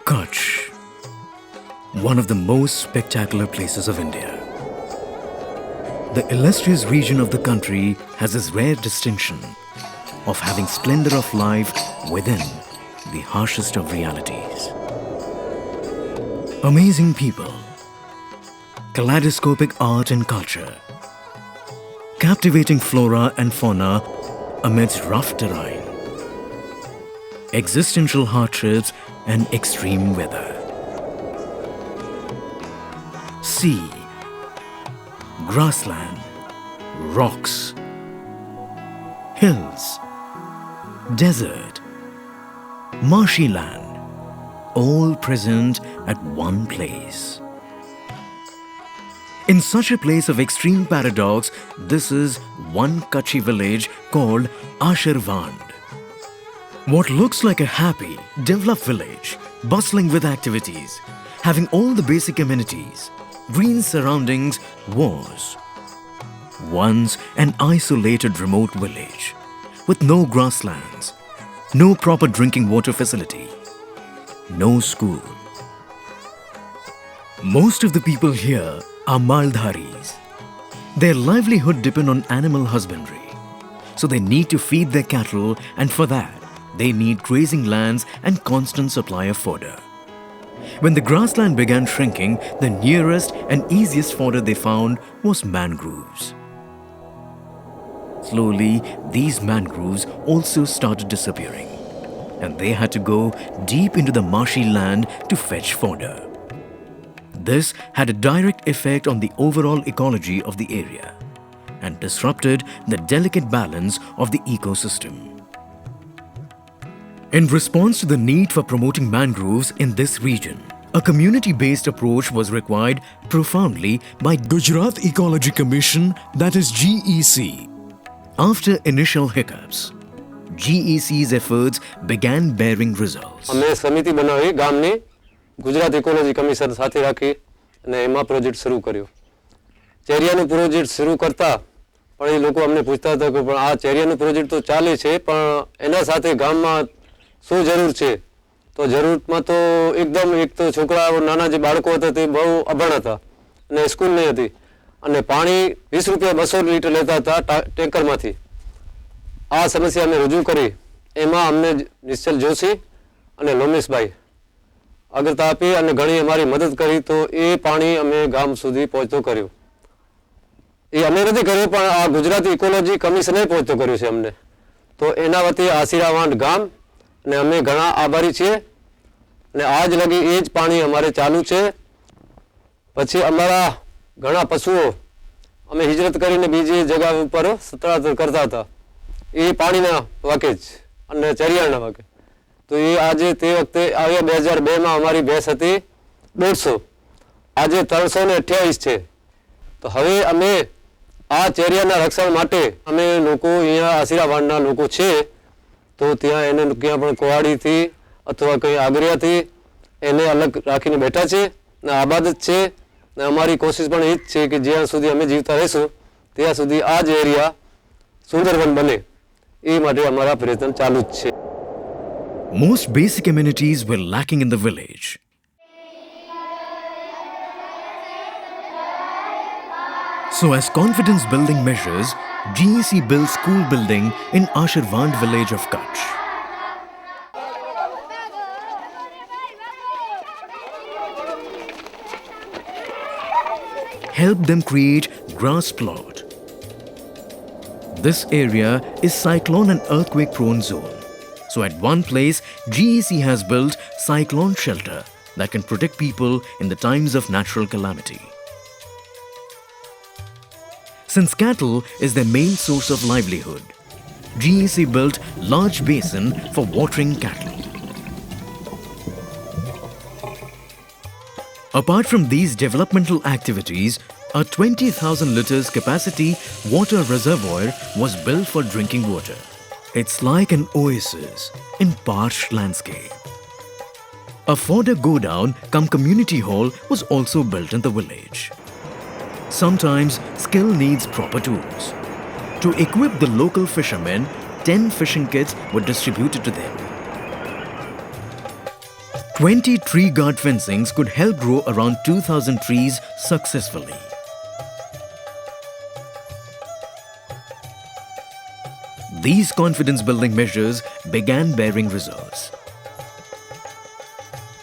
Kutch, one of the most spectacular places of India. The illustrious region of the country has this rare distinction of having splendor of life within the harshest of realities. Amazing people, kaleidoscopic art and culture, captivating flora and fauna amidst rough terrain, existential hardships and extreme weather. Sea, grassland, rocks, hills, desert, marshy land, all present at one place. In such a place of extreme paradox, this is one Kutchi village called Ashirvand. What looks like a happy, developed village, bustling with activities, having all the basic amenities, green surroundings, was once an isolated remote village with no grasslands, no proper drinking water facility, no school. Most of the people here are Maldharis. Their livelihood depends on animal husbandry, so they need to feed their cattle, and for that, they need grazing lands and constant supply of fodder. When the grassland began shrinking, the nearest and easiest fodder they found was mangroves. Slowly, these mangroves also started disappearing, and they had to go deep into the marshy land to fetch fodder. This had a direct effect on the overall ecology of the area and disrupted the delicate balance of the ecosystem. In response to the need for promoting mangroves in this region, a community-based approach was required profoundly by Gujarat Ecology Commission, that is GEC. After initial hiccups, GEC's efforts began bearing results. અમે સમિતિ બનાવી ગામની Gujarat ecology commission સાથે રાખી અને એમાં project શરૂ કર્યો. ચેરિયાનું project શરૂ કરતા પણ એ લોકો અમને પૂછતા હતા કે પણ આ ચેરિયાનું પ્રોજેક્ટ તો ચાલે છે પણ એના સાથે ગામમાં શું જરૂર છે? તો જરૂરતમાં તો એકદમ એક તો છોકરાઓ નાના જે બાળકો હતા તે બહુ અભણ હતા અને સ્કૂલ નહીં હતી અને પાણી 20 રૂપિયા 200 લીટર લેતા હતા ટેન્કરમાંથી. આ સમસ્યા અમે રજૂ કરી. એમાં અમને નિશ્ચલ જોશી અને લોમેશભાઈ અગ્રતા આપી અને ઘણી અમારી મદદ કરી તો એ પાણી અમે ગામ સુધી પહોંચતો કર્યો. એ અમે નથી કર્યું પણ આ ગુજરાત ઇકોલોજી કમિશને પહોંચતો કર્યું છે અમને. તો એના વતી આશીરાવાંડ ગામ અને અમે ઘણા આભારી છીએ અને આજ લગી એ જ પાણી અમારે ચાલુ છે. પછી અમારા ઘણા પશુઓ અમે હિજરત કરીને બીજી જગ્યા ઉપર સ્થળાંતર કરતા હતા એ પાણીના વાકે જ અને ચરિયાળના વાકે. તો એ આજે તે વખતે આવ્યા 2002માં અમારી ભેંસ હતી 150, આજે 328 છે. તો હવે અમે આ ચેરિયાના રક્ષણ માટે અમે લોકો અહીંયા આશીરાવાંડના લોકો છે તો ત્યાં એને ક્યાં પણ કોવાડીથી અથવા કંઈ આગરિયાથી એને અલગ રાખીને બેઠા છે ને આબાદ જ છે ને અમારી કોશિશ પણ એ જ છે કે જ્યાં સુધી અમે જીવતા રહીશું ત્યાં સુધી આ જ એરિયા સુંદરવન બને એ માટે અમારા પ્રયત્ન ચાલુ જ છે. Most basic amenities were lacking in the village. So as confidence building measures, GEC built school building in Ashirvand village of Kutch. Helped them create grass plot. This area is cyclone and earthquake prone zone. So at one place, GEC has built cyclone shelter that can protect people in the times of natural calamity. Since cattle is their main source of livelihood, GEC built large basin for watering cattle. Apart from these developmental activities, a 20,000 liters capacity water reservoir was built for drinking water. It's like an oasis in parched landscape. A fodder go-down cum community hall was also built in the village. Sometimes skill needs proper tools. To equip the local fishermen, 10 fishing kits were distributed to them. 20 tree guard fencings could help grow around 2,000 trees successfully. These confidence-building measures began bearing results.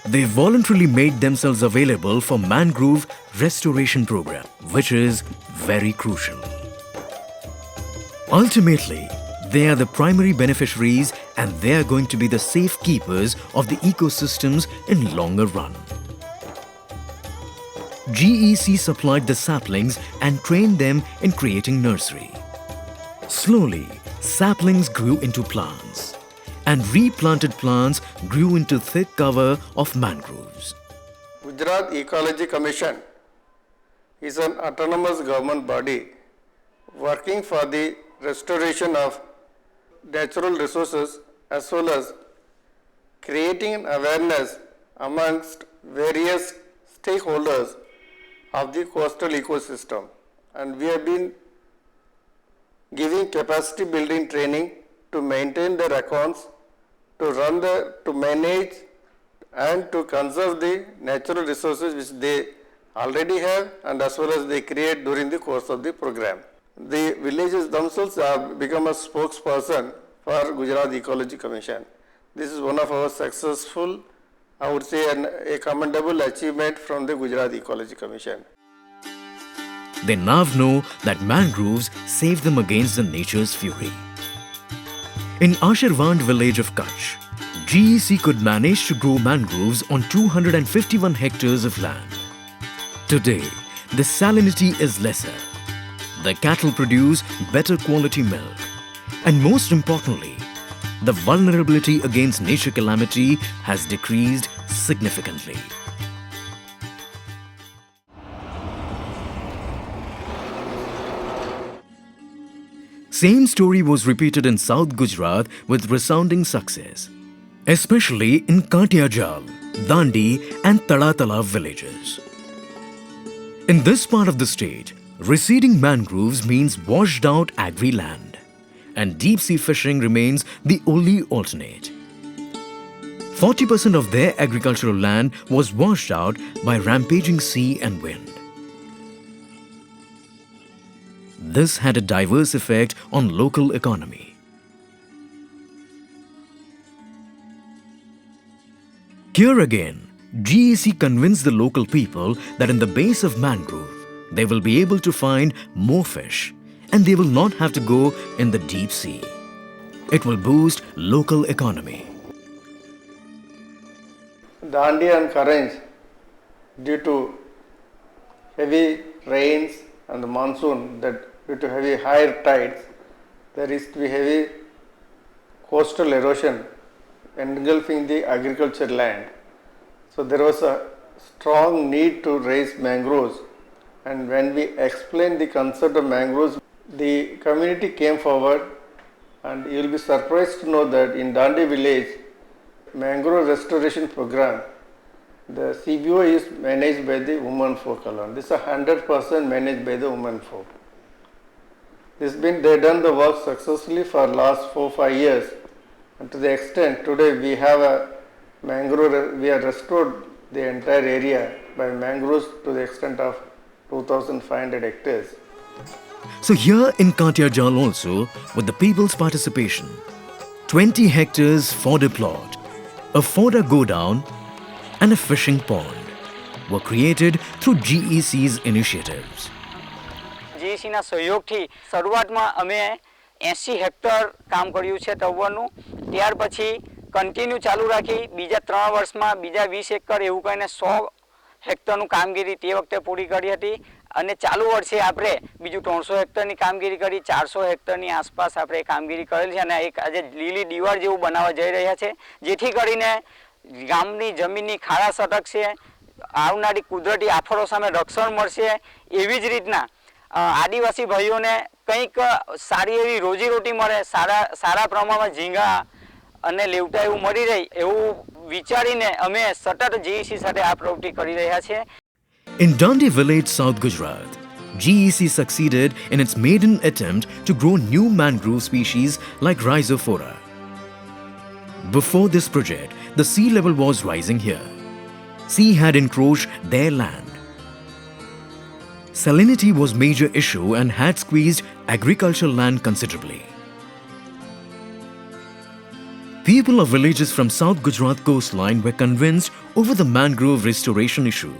They voluntarily made themselves available for mangrove restoration program, which is very crucial. Ultimately, they are the primary beneficiaries and they are going to be the safekeepers of the ecosystems in longer run. GEC supplied the saplings and trained them in creating nursery. Slowly, saplings grew into plants, and replanted plants grew into thick cover of mangroves. Gujarat Ecology Commission is an autonomous government body working for the restoration of natural resources as well as creating an awareness amongst various stakeholders of the coastal ecosystem. And we have been giving capacity building training to maintain their accounts, to manage and to conserve the natural resources which they already have and as well as they create during the course of the program. The villages themselves have become a spokesperson for Gujarat Ecology Commission. This is one of our successful, I would say, a commendable achievement from the Gujarat Ecology Commission. They now know that mangroves save them against the nature's fury. In Ashirvand village of Kutch, GEC could manage to grow mangroves on 251 hectares of land. Today, the salinity is lesser. The cattle produce better quality milk. And most importantly, the vulnerability against nature calamity has decreased significantly. Same story was repeated in South Gujarat with resounding success, especially in Katiyajal, Dandi and Tadatala villages. In this part of the state, receding mangroves means washed out agri land, and deep sea fishing remains the only alternate. 40% of their agricultural land was washed out by rampaging sea and wind. This had a diverse effect on local economy. Here again, GEC convinced the local people that in the base of mangrove, they will be able to find more fish and they will not have to go in the deep sea. It will boost local economy. Dandi and currents, due to heavy rains and the monsoon, that due to heavy higher tides, there is to be heavy coastal erosion engulfing the agriculture land. So there was a strong need to raise mangroves, and when we explained the concept of mangroves, the community came forward, and you will be surprised to know that in Dandi village, mangrove restoration program, the CBO is managed by the women folk alone. This is 100% managed by the women folk. They done the work successfully for last 4-5 years, and to the extent today we have a mangrove, we have restored the entire area by mangroves to the extent of 2,500 hectares. So here in Katiyajal also, with the people's participation, 20 hectares fodder plot, a fodder go-down and a fishing pond were created through GEC's initiatives. GECના સહયોગથી શરૂઆતમાં અમે 80 hectare કામ કર્યું છે ટવરનું. ત્યાર પછી continue ચાલુ રાખી બીજા 3 વર્ષમાં બીજા 20 એકર એવું કહીને 100 હેક્ટરનું કામગીરી તે વખતે પૂરી કરી હતી. અને ચાલુ વર્ષે આપણે બીજું 300 હેક્ટરની કામગીરી કરી, 400 હેક્ટરની આસપાસ આપણે કામગીરી કરેલી છે અને એક આજે લીલી દિવાળ જેવું બનાવવા જઈ રહ્યા છે, જેથી કરીને ગામની જમીનની ખારાશ અટકશે, આવનારી કુદરતી આફતો સામે રક્ષણ મળશે. એવી જ રીતના આદિવાસી ભાઈઓને કંઈક સારી એવી રોજીરોટી મળે, સારા પ્રમાણમાં ઝીંગા અને લેવટા એવું મળી રહે એવું વિચારીને અમે સતત જીઈસી સાથે આ પ્રવૃત્તિ કરી રહ્યા છીએ. In Dandi village, South Gujarat, GEC succeeded in its maiden attempt to grow new mangrove species like Rhizophora. Before this project, the sea level was rising here. Sea had encroached their land. Salinity was a major issue and had squeezed agricultural land considerably. People of villages from South Gujarat coastline were convinced over the mangrove restoration issue.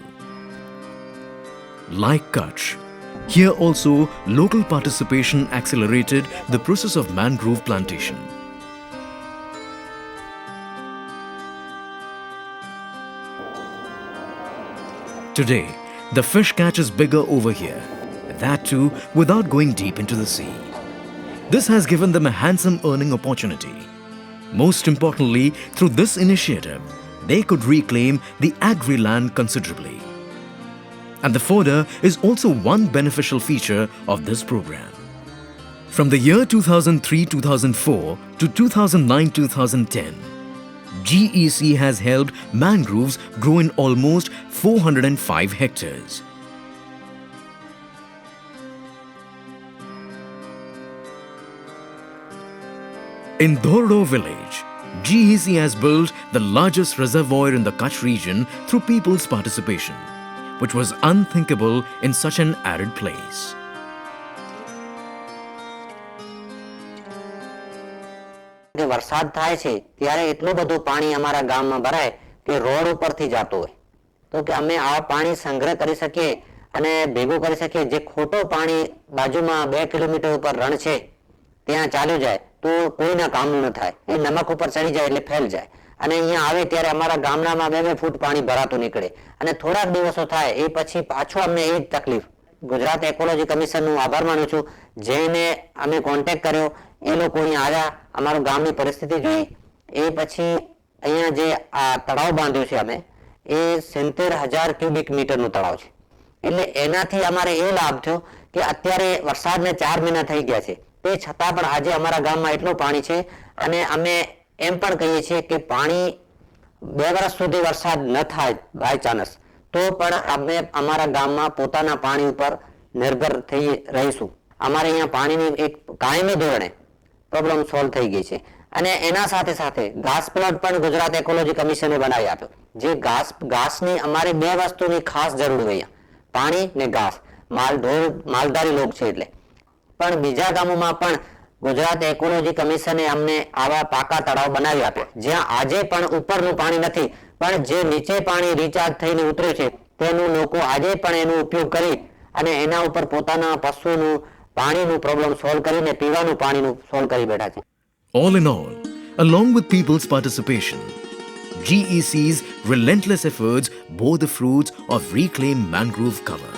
Like Kutch, here also local participation accelerated the process of mangrove plantation. Today, the fish catch is bigger over here, that too without going deep into the sea. This has given them a handsome earning opportunity. Most importantly, through this initiative, they could reclaim the agri-land considerably. And the fodder is also one beneficial feature of this program. From the year 2003-2004 to 2009-2010, GEC has helped mangroves grow in almost 405 hectares. In Dhordo village, GEC has built the largest reservoir in the Kutch region through people's participation, which was unthinkable in such an arid place. વરસાદ થાય છે ત્યારે એટલું બધું પાણી અમારા ગામમાં ભરાય કે રોડ ઉપરથી જાતો હોય, તો કે અમે આ પાણી સંગ્રહ કરી શકીએ અને ભેગું કરી શકીએ. જે ખોટો પાણી બાજુમાં 2 કિલોમીટર ઉપર રણ છે ત્યાં ચાલ્યું જાય તો કોઈના કામનું ન થાય. એ નમક ઉપર ચડી જાય એટલે ફેલ જાય અને અહીંયા આવે ત્યારે અમારા ગામડામાં 2-2 ફૂટ પાણી ભરાતું નીકળે અને થોડાક દિવસો થાય એ પછી પાછો અમને એ જ તકલીફ. ગુજરાત એકોલોજી કમિશનનું આભાર માનું છું, જેને અમે કોન્ટેક્ટ કર્યો, એ લોકો અહીંયા આવ્યા, અમારું ગામની પરિસ્થિતિ જોઈ. એ પછી અહીંયા જે આ તળાવ બાંધ્યું છે અમે, એ 70,000 ક્યુબિક મીટરનું તળાવ છે. એટલે એનાથી અમારે એ લાભ થયો કે અત્યારે વરસાદને 4 મહિના થઈ ગયા છે, તે છતાં પણ આજે અમારા ગામમાં એટલું પાણી છે અને અમે એમ પણ કહીએ છીએ કે પાણી 2 વર્ષ સુધી વરસાદ ન થાય બાય ચાન્સ તો પણ અમે અમારા ગામમાં પોતાના પાણી ઉપર નિર્ભર થઈ રહીશું. અમારે અહીંયા પાણીની એક કાયમી ધોરણે પ્રોબ્લેમ સોલ્વ થઈ ગઈ છે. અને એના સાથે સાથે ઘાસ પ્લોટ પણ ગુજરાત એકોલોજી કમિશને બનાવી આપ્યો. જે ઘાસની અમારે 2 વસ્તુની ખાસ જરૂર હોય, પાણી ને ઘાસ. માલધારી લોક છે એટલે. પણ બીજા ગામોમાં પણ ગુજરાત એકોલોજી કમિશને અમને આવા પાકા તળાવ બનાવી આપ્યા, જ્યાં આજે પણ ઉપરનું પાણી નથી, પણ જે નીચે પાણી રિચાર્જ થઈને ઉતર્યું છે તેનું લોકો આજે પણ એનો ઉપયોગ કરી અને એના ઉપર પોતાના પશુનું પાણીનું પ્રોબ્લેમ સોલ્વ કરીને પીવાનું પાણીનું સોલ્વ કરી બેઠા છે. All in all, along with people's participation, GEC's relentless efforts bore the fruits of reclaimed mangrove cover.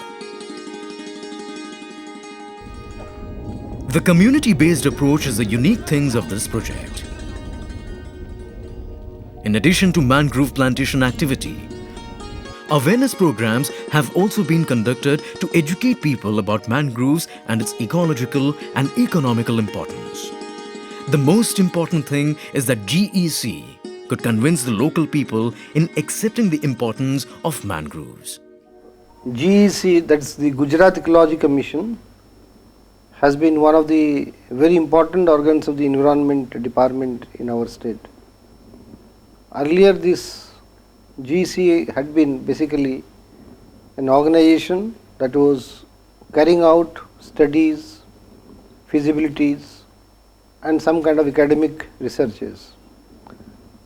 The community-based approach is the unique things of this project. In addition to mangrove plantation activity, awareness programs have also been conducted to educate people about mangroves and its ecological and economical importance. The most important thing is that GEC could convince the local people in accepting the importance of mangroves. GEC, that's the Gujarat Ecology Commission, has been one of the very important organs of the environment department in our state. Earlier this GEC had been basically an organization that was carrying out studies, feasibilities and some kind of academic researches.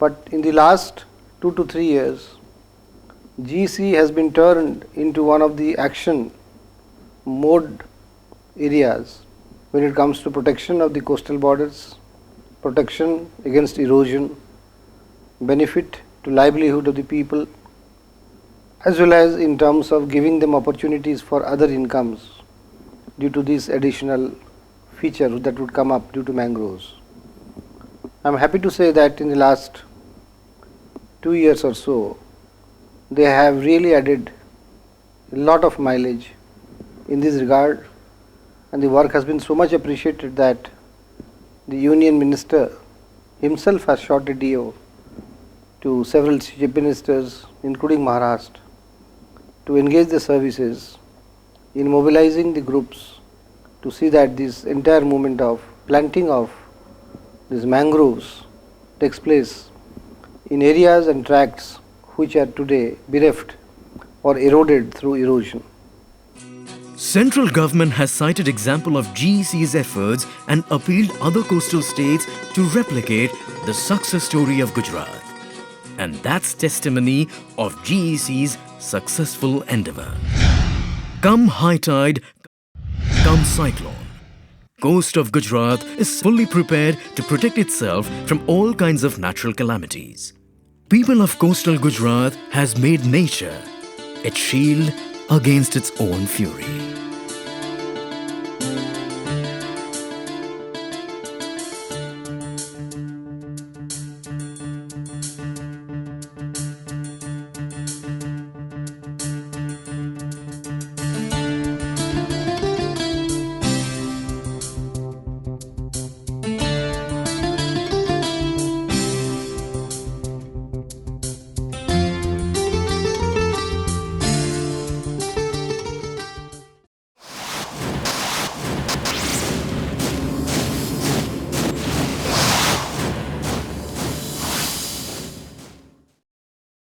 But in the last 2 to 3 years, GEC has been turned into one of the action mode areas when it comes to protection of the coastal borders, protection against erosion, benefit to livelihood of the people, as well as in terms of giving them opportunities for other incomes due to this additional feature that would come up due to mangroves. I am happy to say that in the last 2 years or so, they have really added a lot of mileage in this regard, and the work has been so much appreciated that the Union Minister himself has shot a DO to several chief ministers, including Maharashtra, to engage the services in mobilizing the groups to see that this entire movement of planting of these mangroves takes place in areas and tracts which are today bereft or eroded through erosion. Central government has cited example of GEC's efforts and appealed other coastal states to replicate the success story of Gujarat. And that's testimony of GEC's successful endeavor. Come high tide, come cyclone. Coast of Gujarat is fully prepared to protect itself from all kinds of natural calamities. People of coastal Gujarat has made nature its shield against its own fury.